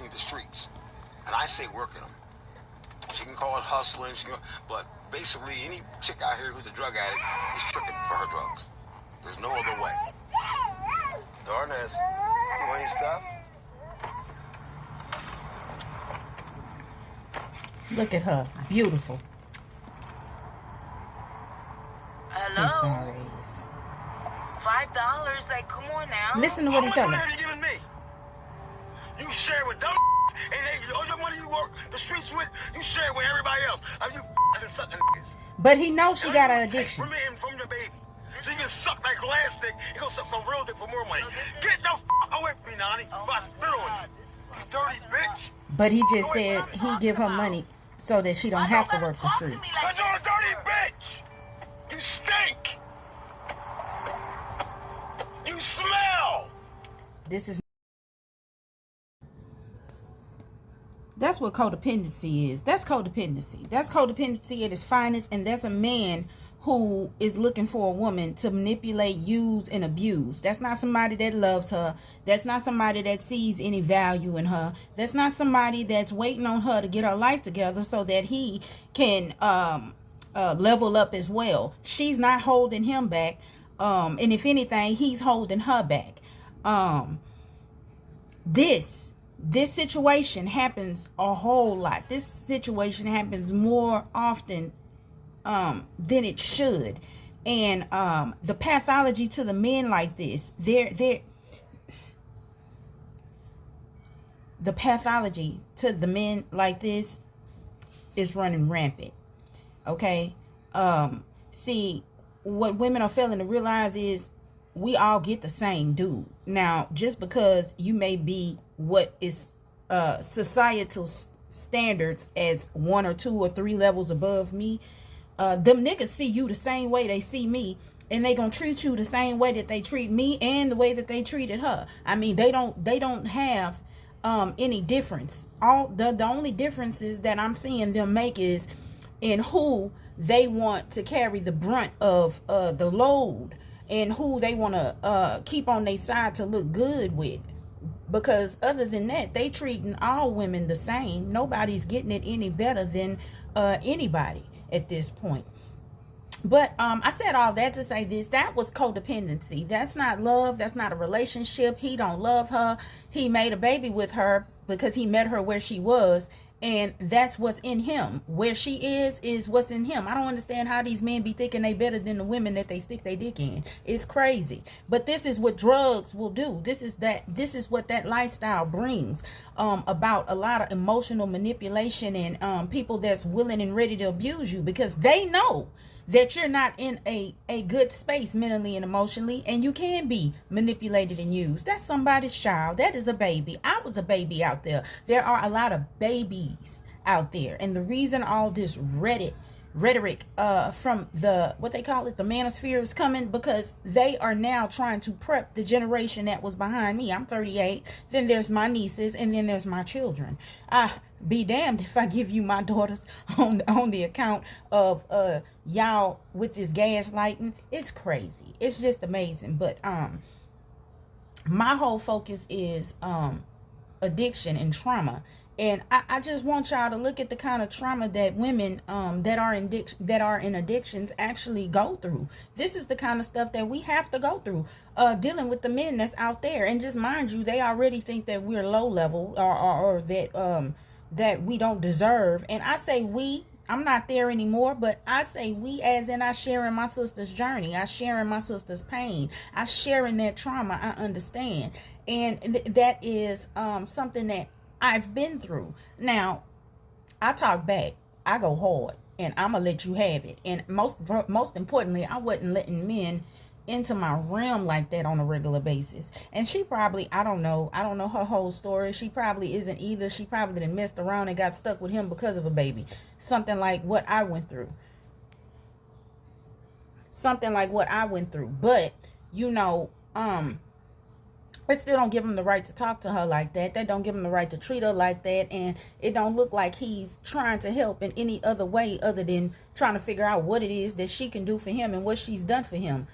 the streets. And I say working them. She can call it hustling, but basically any chick out here who's a drug addict is tricking for her drugs. There's no other way. Darnez, you want your stuff? Look at her. Beautiful. Hello? He's sorry. $5, like, come on now. Listen to what he's telling me. How much money are you giving me? You share with them and all your money you work the streets with, you share with everybody else. Are you sucking niggas? But he knows she got an addiction. From me and from your baby. So you can suck that glass dick, you gonna suck some real dick for more money. Get the away from me, Nani. If I spit on you. You dirty bitch. But he just said he give her money so that she don't have to work the street. But you're a dirty bitch. You stink. You smell. This is. That's what codependency is. That's codependency. That's codependency at its finest. And that's a man who is looking for a woman to manipulate, use, and abuse. That's not somebody that loves her. That's not somebody that sees any value in her. That's not somebody that's waiting on her to get her life together so that he can level up as well. She's not holding him back. And if anything, he's holding her back. This situation happens a whole lot. This situation happens more often than it should. And the pathology to the men like this, the pathology to the men like this is running rampant. Okay? See, what women are failing to realize is we all get the same dude. Now, just because you may be what is societal standards as 1 or 2 or 3 levels above me, them niggas see you the same way they see me, and they gonna treat you the same way that they treat me and the way that they treated her. I mean, they don't have any difference. The only differences that I'm seeing them make is in who they want to carry the brunt of the load, and who they want to keep on their side to look good with. Because other than that, they treating all women the same. Nobody's getting it any better than anybody at this point. But I said all that to say this. That was codependency. That's not love. That's not a relationship. He don't love her. He made a baby with her because he met her where she was. And that's what's in him. Where she is what's in him. I don't understand how these men be thinking they better than the women that they stick their dick in. It's crazy. But this is what drugs will do. This is what that lifestyle brings about a lot of emotional manipulation and people that's willing and ready to abuse you because they know that you're not in a good space mentally and emotionally, and you can be manipulated and used. That's somebody's child. That is a baby. I was a baby out there. There are a lot of babies out there, and the reason all this rhetoric from the, what they call it, the manosphere is coming, because they are now trying to prep the generation that was behind me. I'm 38. Then there's my nieces, and then there's my children. Be damned if I give you my daughters on the account of y'all with this gaslighting. It's crazy. It's just amazing. But my whole focus is addiction and trauma. And I just want y'all to look at the kind of trauma that women that are in addictions actually go through. This is the kind of stuff that we have to go through, dealing with the men that's out there. And just mind you, they already think that we're low level or that we don't deserve. And I say we. I'm not there anymore, but I say we as in I share in my sister's journey. I share in my sister's pain. I share in that trauma. I understand. And that is something that I've been through. Now, I talk back. I go hard, and I'm gonna let you have it. And most importantly, I wasn't letting men into my realm like that on a regular basis. And she probably, I don't know her whole story. She probably isn't either. She probably done messed around and got stuck with him because of a baby. Something like what I went through. But you know, it still don't give him the right to talk to her like that. That don't give him the right to treat her like that. And it don't look like he's trying to help in any other way other than trying to figure out what it is that she can do for him and what she's done for him.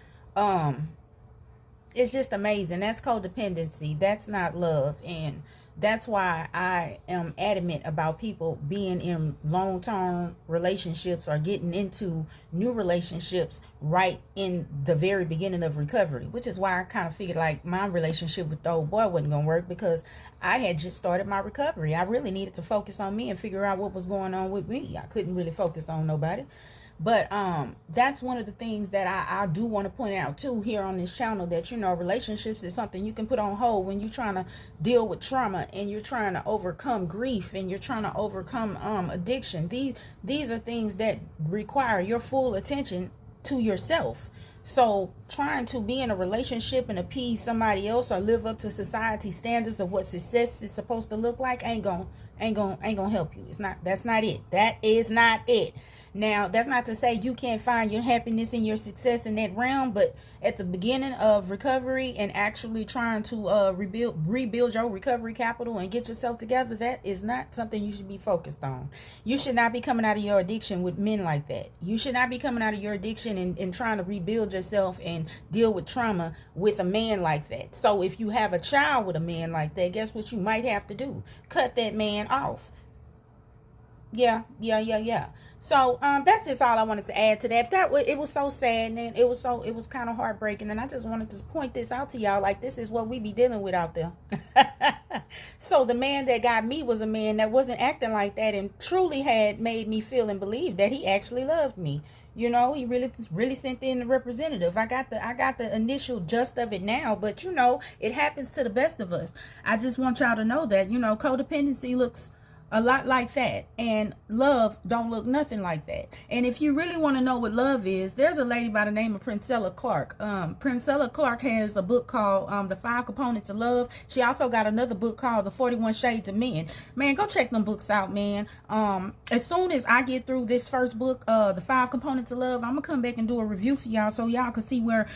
It's just amazing. That's codependency. That's not love. And that's why I am adamant about people being in long-term relationships or getting into new relationships right in the very beginning of recovery, which is why I kind of figured like my relationship with the old boy wasn't going to work, because I had just started my recovery. I really needed to focus on me and figure out what was going on with me. I couldn't really focus on nobody. But that's one of the things that I do want to point out too here on this channel, that, you know, relationships is something you can put on hold when you're trying to deal with trauma and you're trying to overcome grief and you're trying to overcome addiction. These are things that require your full attention to yourself. So trying to be in a relationship and appease somebody else or live up to society standards of what success is supposed to look like ain't gonna help you. That's not it. That is not it. Now, that's not to say you can't find your happiness and your success in that realm, but at the beginning of recovery and actually trying to rebuild your recovery capital and get yourself together, that is not something you should be focused on. You should not be coming out of your addiction with men like that. You should not be coming out of your addiction and trying to rebuild yourself and deal with trauma with a man like that. So if you have a child with a man like that, guess what you might have to do? Cut that man off. Yeah. So that's just all I wanted to add to that. It was so sad, and it was kind of heartbreaking, and I just wanted to point this out to y'all, like this is what we be dealing with out there. So the man that got me was a man that wasn't acting like that and truly had made me feel and believe that he actually loved me. You know, he really sent in the representative. I got the initial gist of it now, but you know, it happens to the best of us. I just want y'all to know that, you know, codependency looks a lot like that, and love don't look nothing like that. And if you really want to know what love is, there's a lady by the name of Princella Clark. Princella Clark has a book called The 5 Components of Love. She also got another book called The 41 Shades of Men. Man, go check them books out, man. As soon as I get through this first book, The 5 Components of Love, I'm gonna come back and do a review for y'all so y'all can see where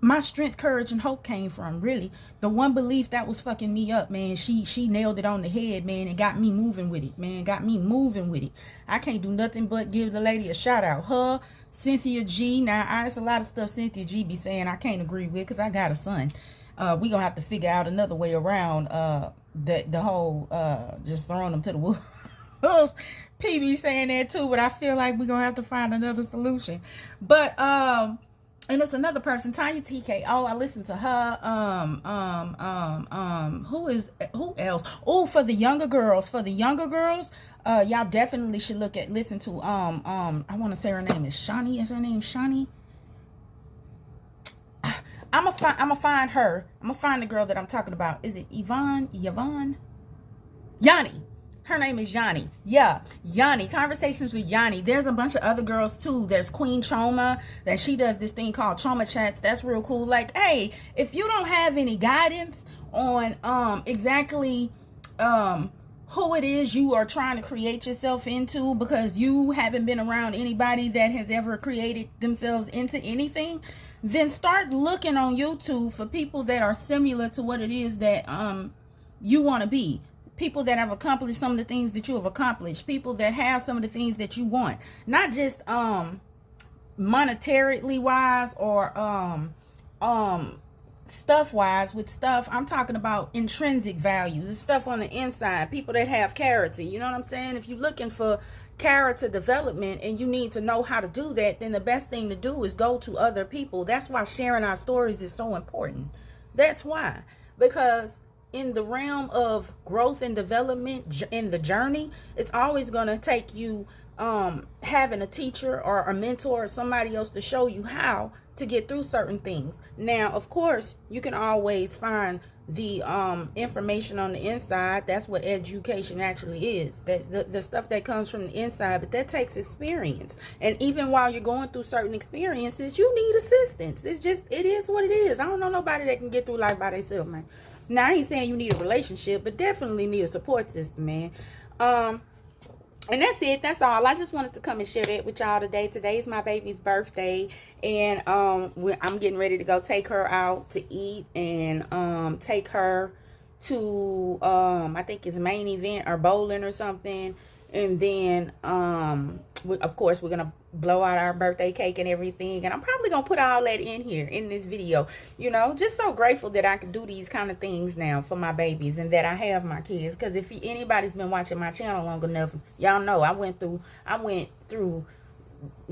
my strength, courage, and hope came from. Really, the one belief that was fucking me up, man, she nailed it on the head, man, and got me moving with it, man. Got me moving with it. I can't do nothing but give the lady a shout out. Her, Cynthia G. Now, it's a lot of stuff Cynthia G be saying I can't agree with, because I got a son. We gonna have to figure out another way around the whole just throwing them to the wolves. PB saying that too, but I feel like we're gonna have to find another solution. But and it's another person, Tanya TKO. I listen to her. Who else? Oh, for the younger girls, y'all definitely should listen to I want to say her name is Shani. Is her name Shani? I'm gonna find her. I'm gonna find the girl that I'm talking about. Is it Yvonne? Yanni. Her name is Yanni. Yeah, Yanni. Conversations with Yanni. There's a bunch of other girls too. There's Queen Trauma, that she does this thing called Trauma Chats. That's real cool. Like, hey, if you don't have any guidance on exactly who it is you are trying to create yourself into, because you haven't been around anybody that has ever created themselves into anything, then start looking on YouTube for people that are similar to what it is that you want to be. People that have accomplished some of the things that you have accomplished. People that have some of the things that you want. Not just monetarily wise or stuff wise. With stuff, I'm talking about intrinsic value. The stuff on the inside. People that have character. You know what I'm saying? If you're looking for character development and you need to know how to do that, then the best thing to do is go to other people. That's why sharing our stories is so important. That's why. Because in the realm of growth and development in the journey, it's always going to take you having a teacher or a mentor or somebody else to show you how to get through certain things. Now, of course, you can always find the information on the inside. That's what education actually is, that the stuff that comes from the inside, but that takes experience. And even while you're going through certain experiences, you need assistance. It is what it is. I don't know nobody that can get through life by themselves, man. Now, I ain't saying you need a relationship, but definitely need a support system, man. And that's it. That's all. I just wanted to come and share that with y'all today. Today's my baby's birthday, and I'm getting ready to go take her out to eat and take her to I think it's main event or bowling or something. And then, of course, we're going to blow out our birthday cake and everything. And I'm probably going to put all that in here in this video. You know, just so grateful that I can do these kind of things now for my babies and that I have my kids. Because if anybody's been watching my channel long enough, y'all know I went through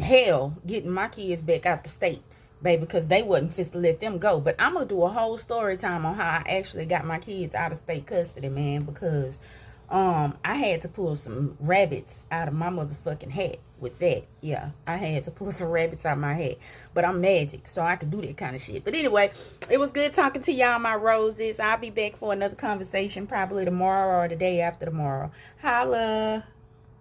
hell getting my kids back out the state, baby, because they wasn't fit to let them go. But I'm going to do a whole story time on how I actually got my kids out of state custody, man, because I had to pull some rabbits out of my motherfucking hat with that. Yeah, I had to pull some rabbits out of my hat. But I'm magic, so I could do that kind of shit. But anyway, it was good talking to y'all, my roses. I'll be back for another conversation probably tomorrow or the day after tomorrow. Holla.